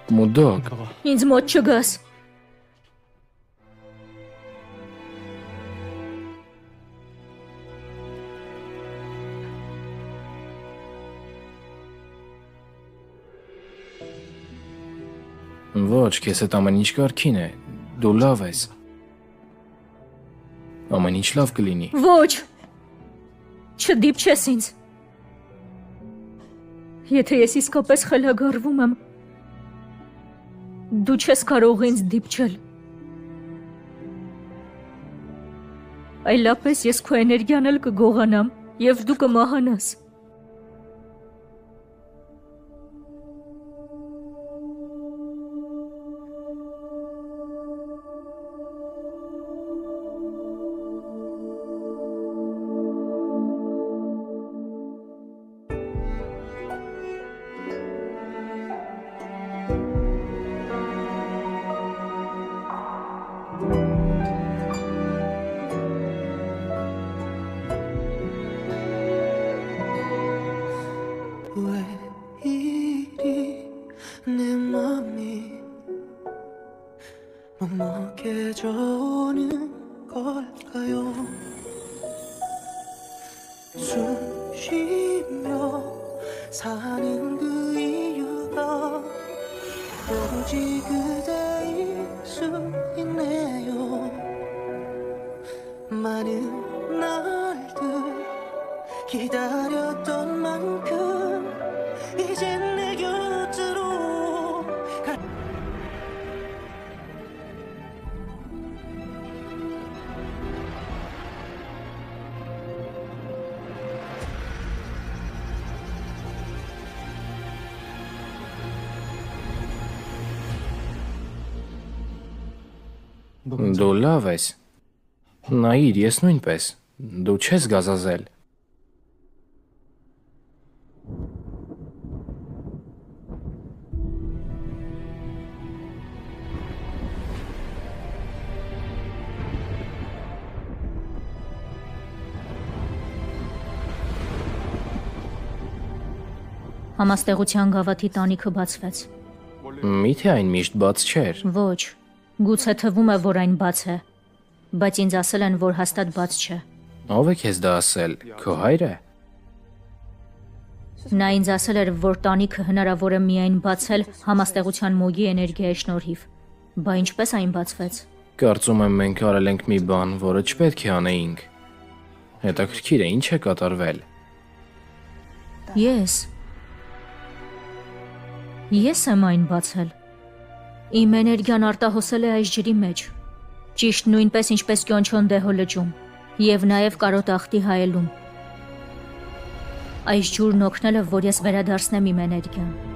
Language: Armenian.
Մուդոկ, Ինձ մոտ չգաս։ ոչ, քեզ հետ ամեն ինչ կարգին է, դու լավ ես։ Ամեն ինչ լավ կլինի։ Ոչ։ Չդիպչես ինձ։ Եթե ես իսկապես խելագարվում եմ, դու չես կարող ինձ դիպչել։ Այլապես ես քո էներգիան էլ կգողանամ եւ դու կմահանաս։ 왜 이리 내 맘이 먹먹해져 오는 걸까요? 숨 쉬며 사는 그 이유가 오로지 그대일 수 있네요. 많은 날들 기다렸던 만큼 이젠 내 곁으로 Դու լավ ես։ Նայիր, ես նույնպես։ Դու չես գազազել։ Համաստեղության գավաթի տանիքը բացվեց։ Միթե այն միշտ բաց չէր։ Ոչ, գուցե թվում է, որ այն բաց է, բայց ինձ ասել են, որ հաստատ բաց չէ։ Ով է քեզ դա ասել։ Քո հայրը։ Նա ինձ ասել էր, որ տանիքը հնարավոր է միայն բացել համաստեղության մոգի էներգիայի շնորհիվ։ Բա ինչպես այն բացվեց։ Կարծում եմ մենք արել ենք մի բան, որը չպետք է անեինք։ Հետաքրքիր է, ինչ է կատարվել։ Ես եմ այն բացել։ Իմ էներգիան արտահոսել է այս ջրի մեջ։ Ճիշտ նույնպես ինչպես Կյոնչոն դեհո լճում եւ նաեւ Կարոտ աղտի հայելում։ Այս ջուրն օգնել է, որ ես վերադարձնեմ իմ էներգիան։